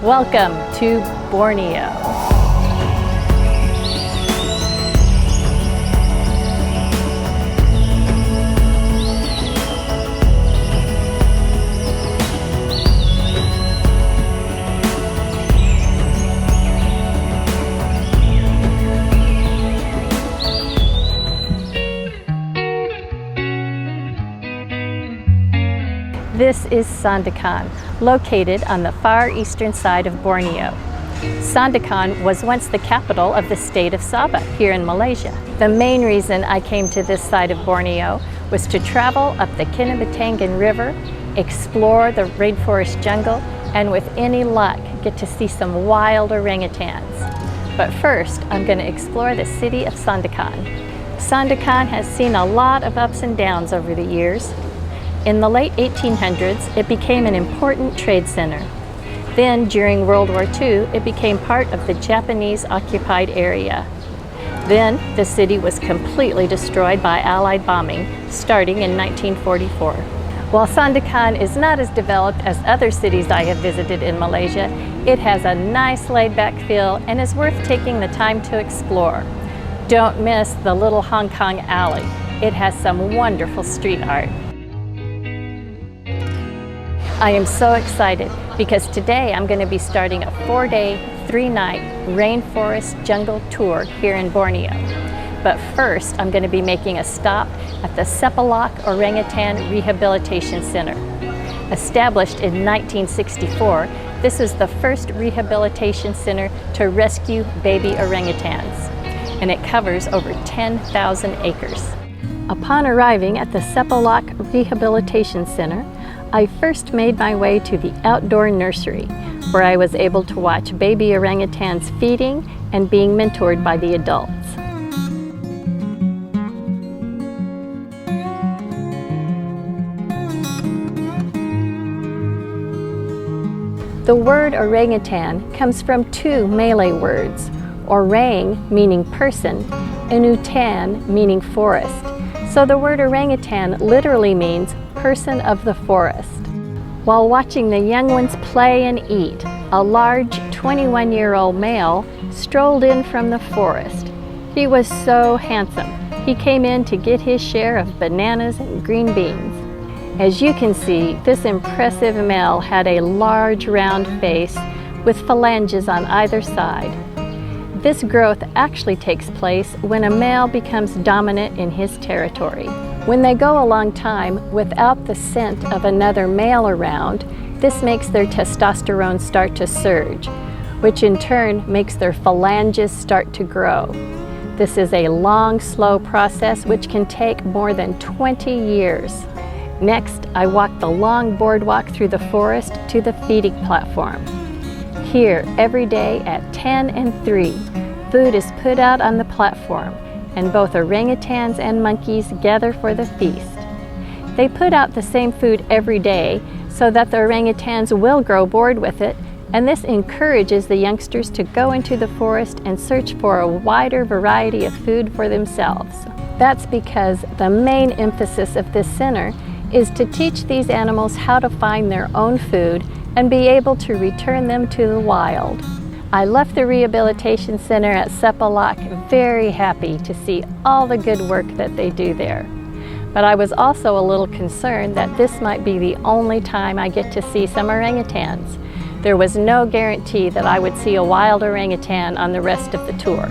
Welcome to Borneo. This is Sandakan, located on the far eastern side of Borneo. Sandakan was once the capital of the state of Sabah here in Malaysia. The main reason I came to this side of Borneo was to travel up the Kinabantangan River, explore the rainforest jungle, and with any luck, get to see some wild orangutans. But first, I'm going to explore the city of Sandakan. Sandakan has seen a lot of ups and downs over the years. In the late 1800s, it became an important trade center. Then, during World War II, it became part of the Japanese-occupied area. Then, the city was completely destroyed by Allied bombing, starting in 1944. While Sandakan is not as developed as other cities I have visited in Malaysia, it has a nice laid-back feel and is worth taking the time to explore. Don't miss the Little Hong Kong Alley. It has some wonderful street art. I am so excited because today I'm going to be starting a 4-day, 3-night rainforest jungle tour here in Borneo. But first, I'm going to be making a stop at the Sepilok Orangutan Rehabilitation Center. Established in 1964, this is the first rehabilitation center to rescue baby orangutans, and it covers over 10,000 acres. Upon arriving at the Sepilok Rehabilitation Center, I first made my way to the outdoor nursery, where I was able to watch baby orangutans feeding and being mentored by the adults. The word orangutan comes from two Malay words, orang meaning person and utan meaning forest. So the word orangutan literally means person of the forest. While watching the young ones play and eat, a large 21-year-old male strolled in from the forest. He was so handsome. He came in to get his share of bananas and green beans. As you can see, this impressive male had a large round face with phalanges on either side. This growth actually takes place when a male becomes dominant in his territory. When they go a long time without the scent of another male around, this makes their testosterone start to surge, which in turn makes their phalanges start to grow. This is a long, slow process which can take more than 20 years. Next, I walked the long boardwalk through the forest to the feeding platform. Here, every day at 10 and 3, food is put out on the platform, and both orangutans and monkeys gather for the feast. They put out the same food every day so that the orangutans will grow bored with it, and this encourages the youngsters to go into the forest and search for a wider variety of food for themselves. That's because the main emphasis of this center is to teach these animals how to find their own food and be able to return them to the wild. I left the rehabilitation center at Sepilok very happy to see all the good work that they do there. But I was also a little concerned that this might be the only time I get to see some orangutans. There was no guarantee that I would see a wild orangutan on the rest of the tour.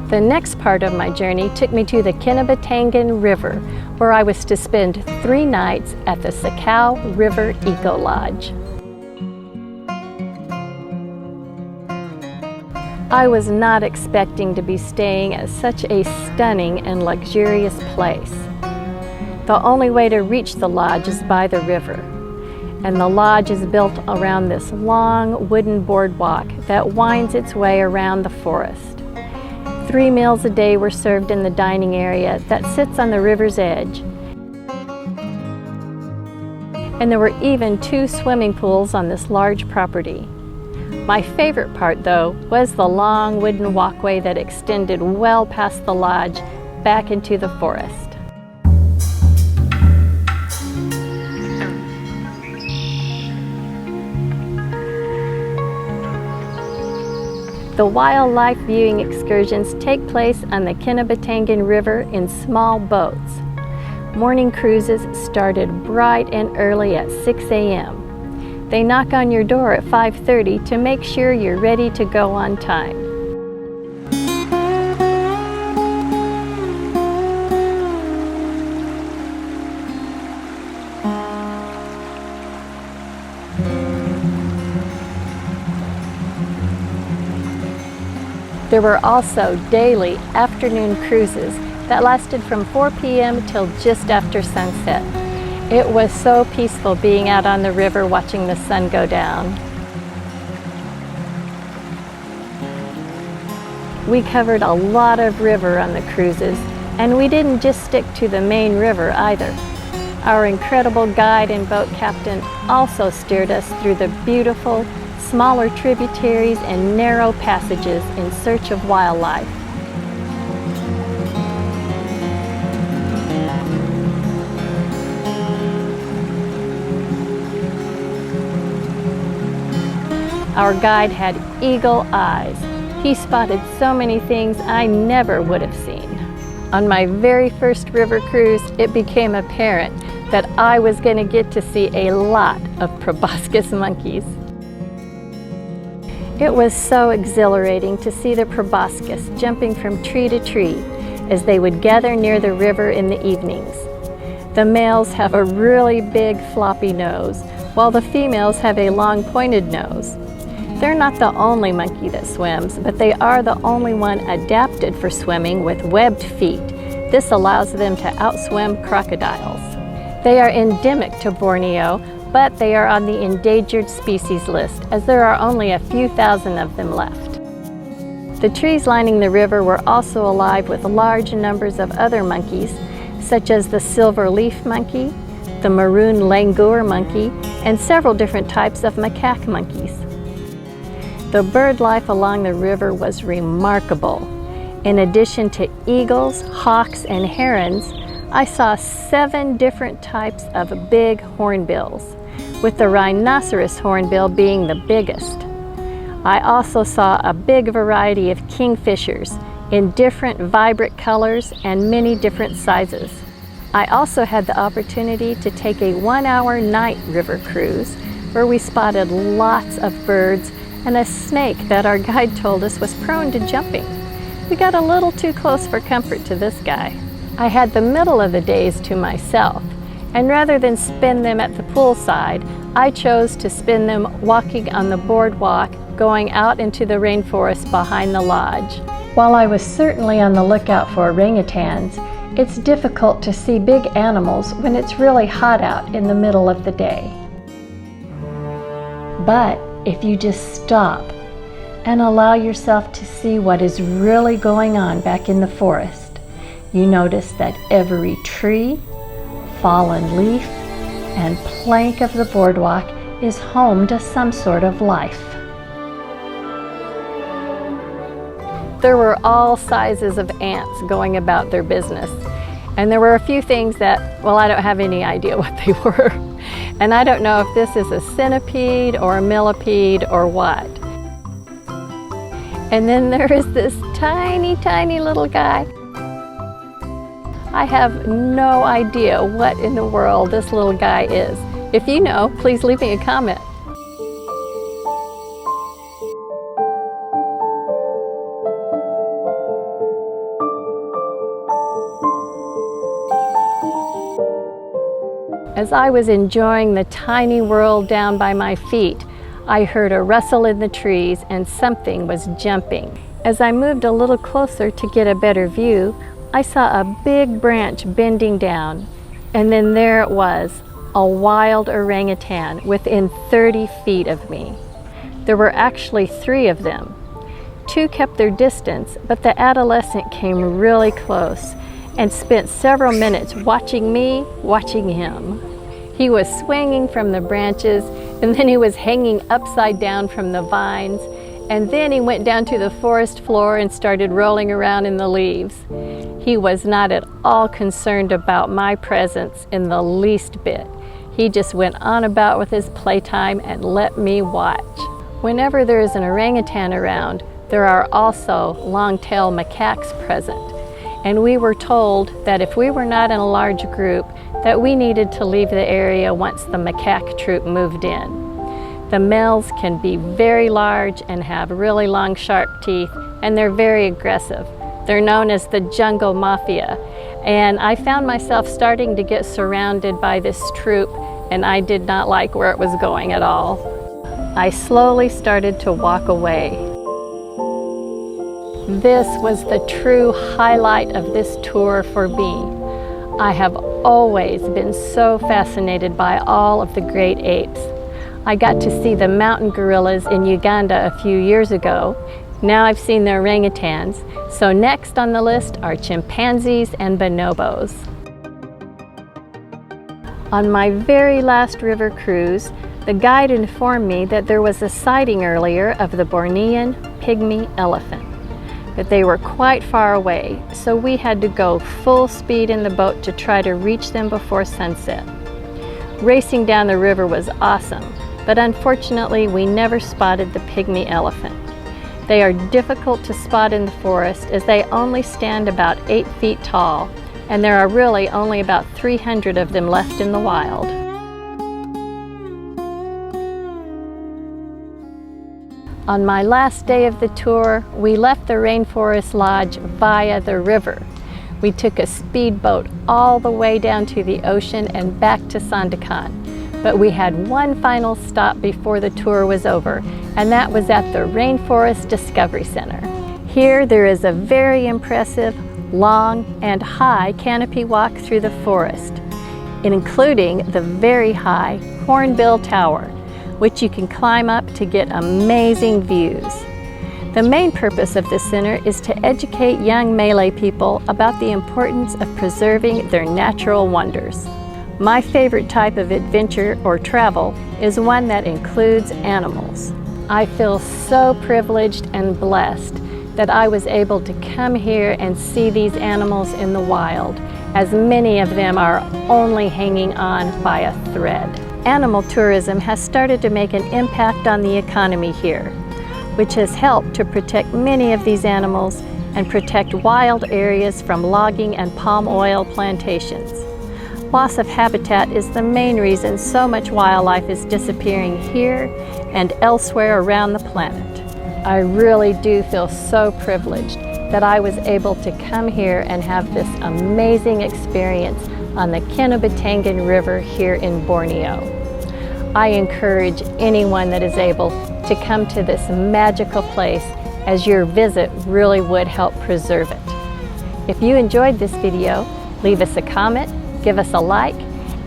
The next part of my journey took me to the Kinabantangan River, where I was to spend 3 nights at the Sukau River Eco Lodge. I was not expecting to be staying at such a stunning and luxurious place. The only way to reach the lodge is by the river, and the lodge is built around this long wooden boardwalk that winds its way around the forest. 3 meals a day were served in the dining area that sits on the river's edge. And there were even 2 swimming pools on this large property. My favorite part, though, was the long wooden walkway that extended well past the lodge back into the forest. The wildlife viewing excursions take place on the Kinabantangan River in small boats. Morning cruises started bright and early at 6 a.m. They knock on your door at 5:30 to make sure you're ready to go on time. There were also daily afternoon cruises that lasted from 4 p.m. till just after sunset. It was so peaceful being out on the river watching the sun go down. We covered a lot of river on the cruises, and we didn't just stick to the main river either. Our incredible guide and boat captain also steered us through the beautiful, smaller tributaries and narrow passages in search of wildlife. Our guide had eagle eyes. He spotted so many things I never would have seen. On my very first river cruise, it became apparent that I was going to get to see a lot of proboscis monkeys. It was so exhilarating to see the proboscis jumping from tree to tree as they would gather near the river in the evenings. The males have a really big floppy nose, while the females have a long pointed nose. They're not the only monkey that swims, but they are the only one adapted for swimming with webbed feet. This allows them to outswim crocodiles. They are endemic to Borneo, but they are on the endangered species list as there are only a few thousand of them left. The trees lining the river were also alive with large numbers of other monkeys, such as the silver leaf monkey, the maroon langur monkey, and several different types of macaque monkeys. The bird life along the river was remarkable. In addition to eagles, hawks, and herons, I saw 7 different types of big hornbills, with the rhinoceros hornbill being the biggest. I also saw a big variety of kingfishers in different vibrant colors and many different sizes. I also had the opportunity to take a 1-hour night river cruise where we spotted lots of birds and a snake that our guide told us was prone to jumping. We got a little too close for comfort to this guy. I had the middle of the days to myself, and rather than spend them at the poolside, I chose to spend them walking on the boardwalk going out into the rainforest behind the lodge. While I was certainly on the lookout for orangutans, it's difficult to see big animals when it's really hot out in the middle of the day. But if you just stop and allow yourself to see what is really going on back in the forest, you notice that every tree, fallen leaf, and plank of the boardwalk is home to some sort of life. There were all sizes of ants going about their business, and there were a few things that, well, I don't have any idea what they were. And I don't know if this is a centipede or a millipede or what. And then there is this tiny, tiny little guy. I have no idea what in the world this little guy is. If you know, please leave me a comment. As I was enjoying the tiny world down by my feet, I heard a rustle in the trees and something was jumping. As I moved a little closer to get a better view, I saw a big branch bending down, and then there it was, a wild orangutan within 30 feet of me. There were actually 3 of them. 2 kept their distance, but the adolescent came really close and spent several minutes watching me, watching him. He was swinging from the branches, and then he was hanging upside down from the vines, and then he went down to the forest floor and started rolling around in the leaves. He was not at all concerned about my presence in the least bit. He just went on about with his playtime and let me watch. Whenever there is an orangutan around, There are also long-tailed macaques present, and we were told that if we were not in a large group, that we needed to leave the area once the macaque troop moved in. The males can be very large and have really long, sharp teeth, and they're very aggressive. They're known as the jungle mafia, and I found myself starting to get surrounded by this troop, and I did not like where it was going at all. I slowly started to walk away. This was the true highlight of this tour for me. I have always been so fascinated by all of the great apes. I got to see the mountain gorillas in Uganda a few years ago. Now I've seen the orangutans, so next on the list are chimpanzees and bonobos. On my very last river cruise, the guide informed me that there was a sighting earlier of the Bornean pygmy elephant, but they were quite far away, so we had to go full speed in the boat to try to reach them before sunset. Racing down the river was awesome, but unfortunately we never spotted the pygmy elephant. They are difficult to spot in the forest as they only stand about 8 feet tall, and there are really only about 300 of them left in the wild. On my last day of the tour, we left the Rainforest Lodge via the river. We took a speedboat all the way down to the ocean and back to Sandakan. But we had one final stop before the tour was over, and that was at the Rainforest Discovery Center. Here there is a very impressive, long and high canopy walk through the forest, including the very high Hornbill Tower, which you can climb up to get amazing views. The main purpose of this center is to educate young Malay people about the importance of preserving their natural wonders. My favorite type of adventure or travel is one that includes animals. I feel so privileged and blessed that I was able to come here and see these animals in the wild, as many of them are only hanging on by a thread. Animal tourism has started to make an impact on the economy here, which has helped to protect many of these animals and protect wild areas from logging and palm oil plantations. Loss of habitat is the main reason so much wildlife is disappearing here and elsewhere around the planet. I really do feel so privileged that I was able to come here and have this amazing experience on the Kinabantangan River here in Borneo. I encourage anyone that is able to come to this magical place, as your visit really would help preserve it. If you enjoyed this video, leave us a comment, give us a like,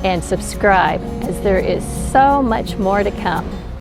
and subscribe, as there is so much more to come.